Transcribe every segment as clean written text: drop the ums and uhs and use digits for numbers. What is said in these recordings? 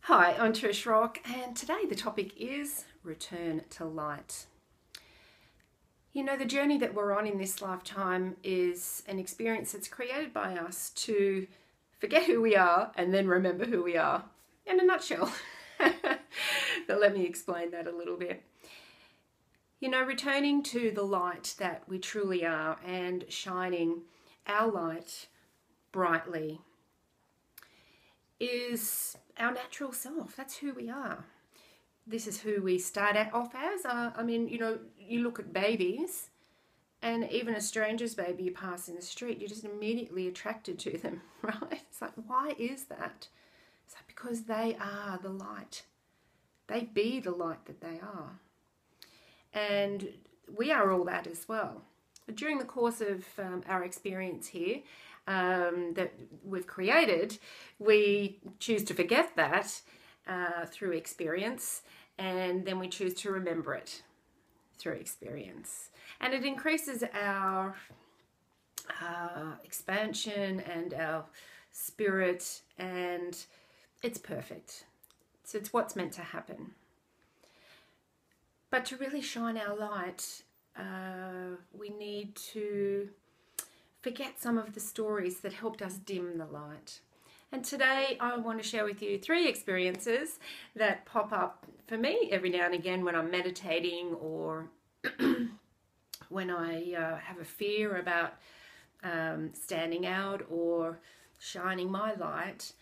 Hi, I'm Trish Rock, and today the topic is return to light. You know, the journey that we're on in this lifetime is an experience that's created by us to forget who we are and then remember who we are, in a nutshell. But let me explain that a little bit. You know, returning to the light that we truly are and shining our light brightly is our natural self. That's who we are. This is who we start off as. You look at babies, and even a stranger's baby you pass in the street, you're just immediately attracted to them, right? It's like, why is that? It's like, because they are the light. They be the light that they are. And we are all that as well. During the course of our experience here, that we've created, we choose to forget that through experience, and then we choose to remember it through experience. And it increases our expansion and our spirit, and it's perfect. So it's what's meant to happen. But to really shine our light, we need to forget some of the stories that helped us dim the light. And today I want to share with you 3 experiences that pop up for me every now and again when I'm meditating, or when I have a fear about standing out or shining my light.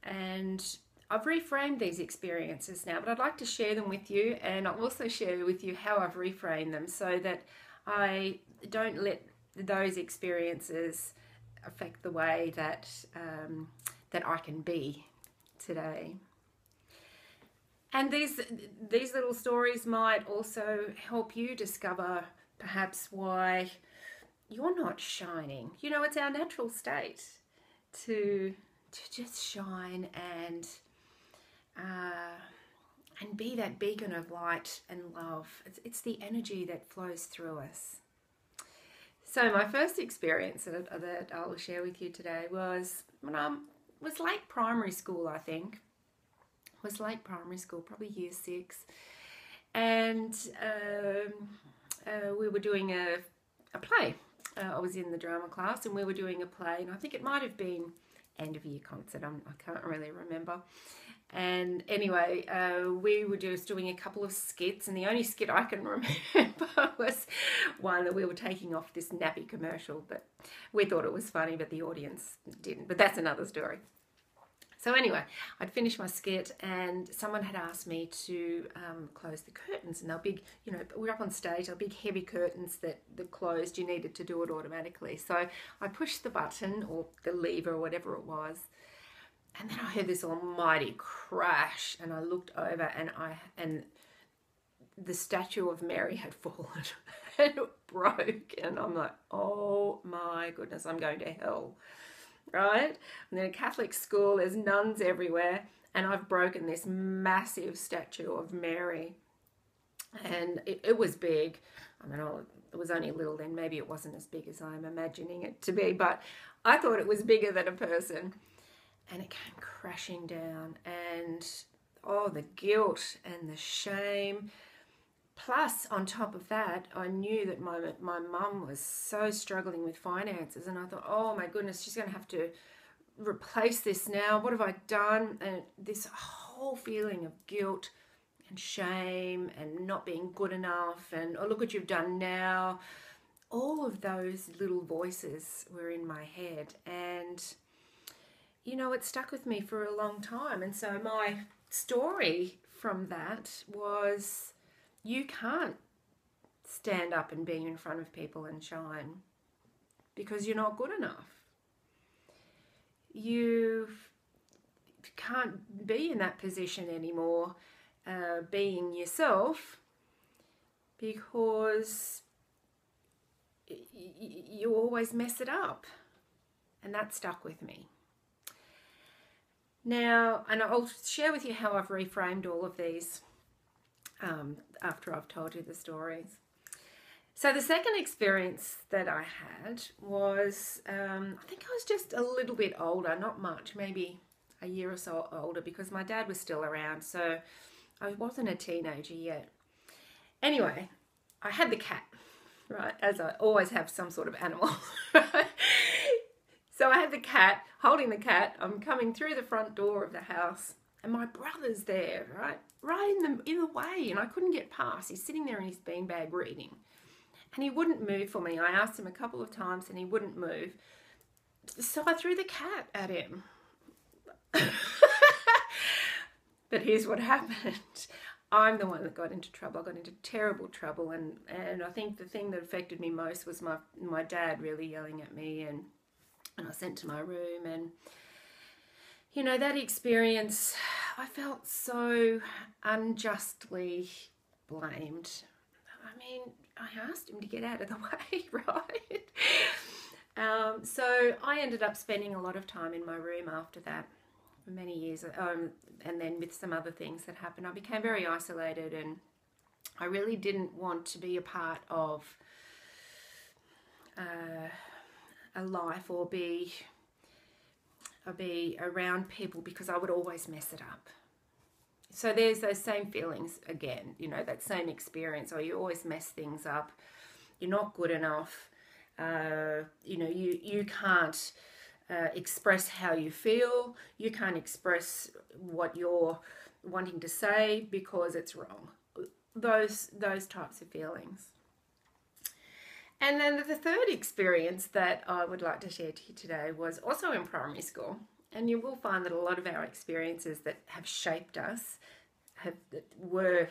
And I've reframed these experiences now, but I'd like to share them with you, and I'll also share with you how I've reframed them so that I don't let those experiences affect the way that that I can be today. And these little stories might also help you discover perhaps why you're not shining. You know, it's our natural state to just shine and be that beacon of light and love. It's the energy that flows through us. So my first experience that I'll share with you today was when I was late primary school, I think. It was late primary school, probably year 6. And we were doing a play. I was in the drama class and we were doing a play, and I think it might have been end of year concert. I can't really remember. And anyway, we were just doing a couple of skits, and the only skit I can remember was one that we were taking off this nappy commercial, but we thought it was funny, but the audience didn't. But that's another story. So anyway, I'd finished my skit, and someone had asked me to close the curtains, and they're big, you know, we're up on stage, they're big heavy curtains that closed. You needed to do it automatically. So I pushed the button or the lever or whatever it was, and then I heard this almighty crash, and I looked over, and the statue of Mary had fallen and it broke, and I'm like, oh my goodness, I'm going to hell, right? I'm in a Catholic school, there's nuns everywhere, and I've broken this massive statue of Mary, and it was big. I mean, it was only little then, maybe it wasn't as big as I'm imagining it to be, but I thought it was bigger than a person. And it came crashing down, and oh, the guilt and the shame. Plus, on top of that, I knew that my mum was so struggling with finances, and I thought, oh my goodness, she's going to have to replace this now. What have I done? And this whole feeling of guilt and shame and not being good enough, and oh, look what you've done now. All of those little voices were in my head, and you know, it stuck with me for a long time. And so my story from that was, you can't stand up and be in front of people and shine because you're not good enough. You can't be in that position anymore, being yourself, because you always mess it up. And that stuck with me. Now, and I'll share with you how I've reframed all of these after I've told you the stories. So the second experience that I had was, I think I was just a little bit older, not much, maybe a year or so older because my dad was still around, so I wasn't a teenager yet. Anyway, I had the cat, right, as I always have some sort of animal. Right? So I had the cat, holding the cat. I'm coming through the front door of the house, and my brother's there, right in the way, and I couldn't get past. He's sitting there in his beanbag reading, and he wouldn't move for me. I asked him a couple of times, and he wouldn't move. So I threw the cat at him. But here's what happened. I'm the one that got into trouble. I got into terrible trouble, and I think the thing that affected me most was my dad really yelling at me, and I was sent to my room. And you know, that experience, I felt so unjustly blamed. I mean, I asked him to get out of the way, right? So I ended up spending a lot of time in my room after that for many years, and then with some other things that happened, I became very isolated, and I really didn't want to be a part of a life or be around people, because I would always mess it up. So there's those same feelings again, you know, that same experience. Oh, you always mess things up. You're not good enough. You know, you can't express how you feel. You can't express what you're wanting to say because it's wrong. Those types of feelings. And then the third experience that I would like to share to you today was also in primary school. And you will find that a lot of our experiences that have shaped us were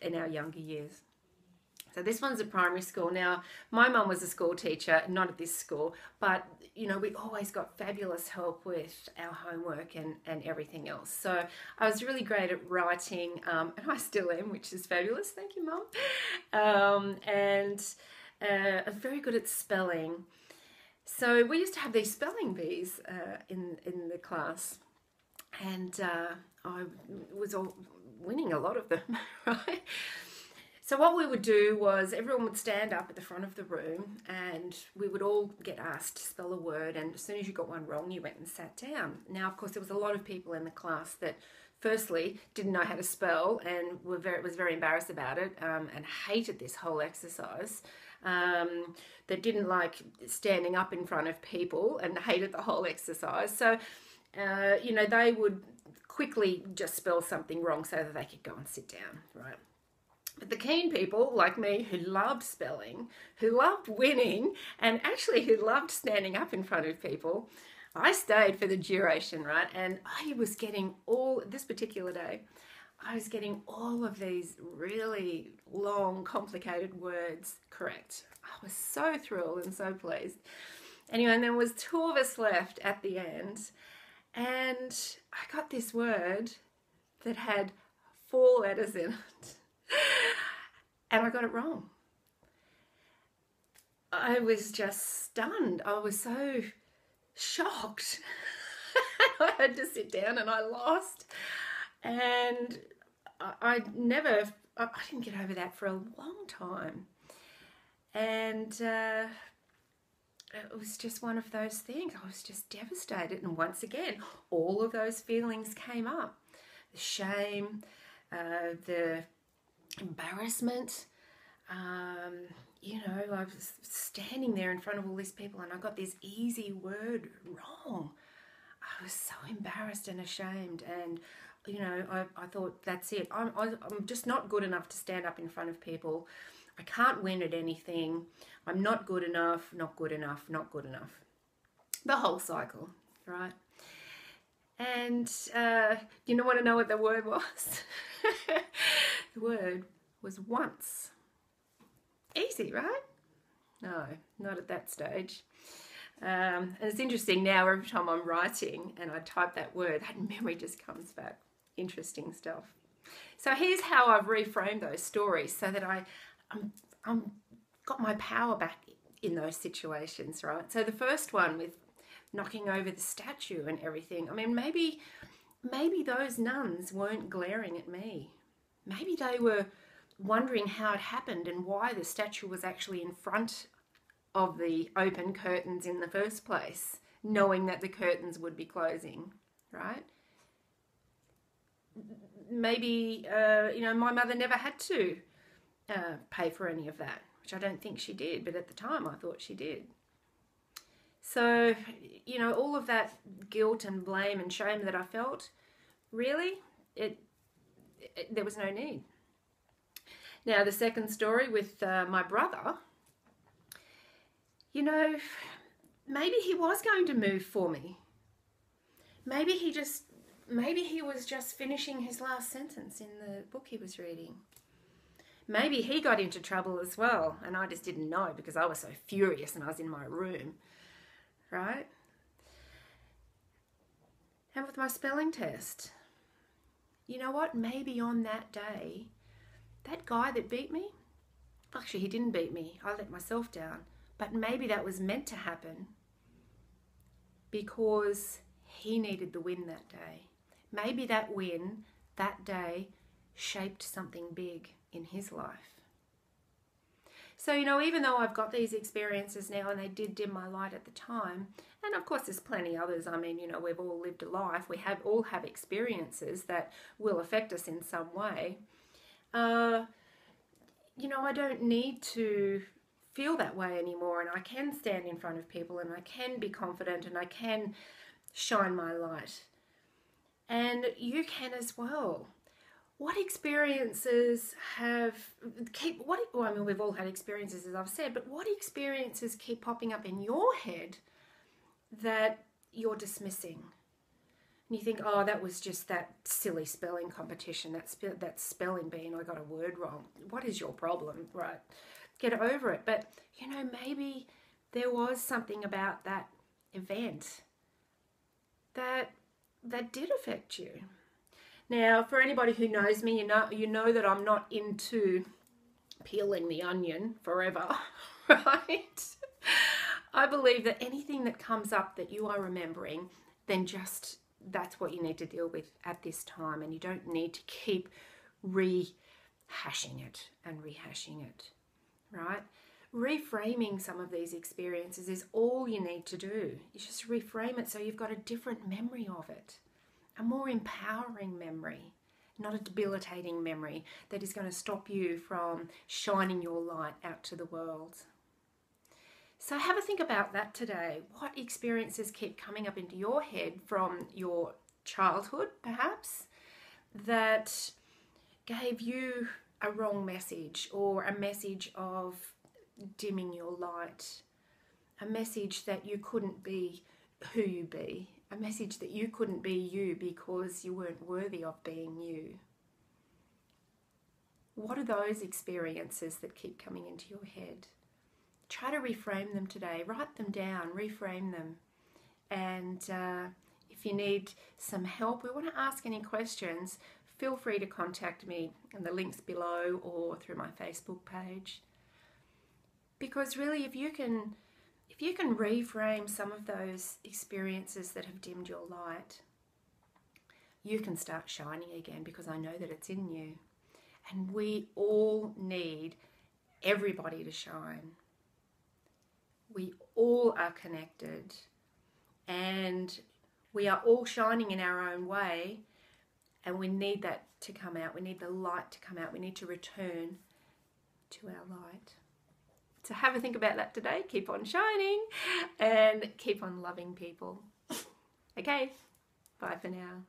in our younger years. So this one's at primary school. Now, my mum was a school teacher, not at this school, but, you know, we always got fabulous help with our homework and everything else. So I was really great at writing, and I still am, which is fabulous. Thank you, Mum. And I was very good at spelling. So we used to have these spelling bees in the class, and I was winning a lot of them, right? So what we would do was everyone would stand up at the front of the room, and we would all get asked to spell a word, and as soon as you got one wrong, you went and sat down. Now, of course, there was a lot of people in the class that firstly didn't know how to spell and was very embarrassed about it, and hated this whole exercise. That didn't like standing up in front of people and hated the whole exercise. So, you know, they would quickly just spell something wrong so that they could go and sit down, right? But the keen people like me, who loved spelling, who loved winning, and actually who loved standing up in front of people, I stayed for the duration, right? And I was getting this particular day, I was getting all of these really long, complicated words correct. I was so thrilled and so pleased. Anyway, and there was 2 of us left at the end, and I got this word that had 4 letters in it. And I got it wrong. I was just stunned. I was so shocked. I had to sit down and I lost. And I didn't get over that for a long time. And it was just one of those things. I was just devastated. And once again, all of those feelings came up. The shame, the embarrassment, you know, I was standing there in front of all these people and I got this easy word wrong. I was so embarrassed and ashamed, and you know, I thought, that's it. I'm just not good enough to stand up in front of people. I can't win at anything. I'm not good enough, not good enough, not good enough. The whole cycle, right? And you want to know what the word was? The word was once. Easy, right? No, not at that stage. And it's interesting now, every time I'm writing and I type that word, that memory just comes back. Interesting stuff. So here's how I've reframed those stories so that I'm got my power back in those situations, right? So the first one with knocking over the statue and everything, I mean, maybe those nuns weren't glaring at me. Maybe they were wondering how it happened and why the statue was actually in front of the open curtains in the first place, knowing that the curtains would be closing, right? maybe, my mother never had to pay for any of that, which I don't think she did, but at the time I thought she did. So, all of that guilt and blame and shame that I felt, really, there was no need. Now, the second story with my brother, maybe he was going to move for me. Maybe he was just finishing his last sentence in the book he was reading. Maybe he got into trouble as well, and I just didn't know because I was so furious and I was in my room, right? And with my spelling test, you know what? Maybe on that day, that guy that beat me, actually he didn't beat me, I let myself down, but maybe that was meant to happen because he needed the win that day. Maybe that win that day shaped something big in his life. So, even though I've got these experiences now and they did dim my light at the time, and of course there's plenty others. I mean, we've all lived a life. We all have experiences that will affect us in some way. I don't need to feel that way anymore, and I can stand in front of people and I can be confident and I can shine my light. And you can as well. What experiences we've all had experiences, as I've said, but what experiences keep popping up in your head that you're dismissing? And you think, oh, that was just that silly spelling competition, that spelling bee, and I got a word wrong. What is your problem, right? Get over it. But, maybe there was something about that event that did affect you. Now, for anybody who knows me, you know that I'm not into peeling the onion forever, right? I believe that anything that comes up that you are remembering, then just that's what you need to deal with at this time, and you don't need to keep rehashing it, right? Reframing some of these experiences is all you need to do. You just reframe it so you've got a different memory of it, a more empowering memory, not a debilitating memory that is going to stop you from shining your light out to the world. So have a think about that today. What experiences keep coming up into your head from your childhood, perhaps, that gave you a wrong message, or a message of dimming your light, a message that you couldn't be who you be, a message that you couldn't be you because you weren't worthy of being you. What are those experiences that keep coming into your head? Try to reframe them today. Write them down, reframe them. And if you need some help, we want to ask any questions, feel free to contact me in the links below or through my Facebook page. Because really, if you can reframe some of those experiences that have dimmed your light, you can start shining again, because I know that it's in you. And we all need everybody to shine. We all are connected, and we are all shining in our own way, and we need that to come out. We need the light to come out. We need to return to our light. So have a think about that today. Keep on shining and keep on loving people. Okay, bye for now.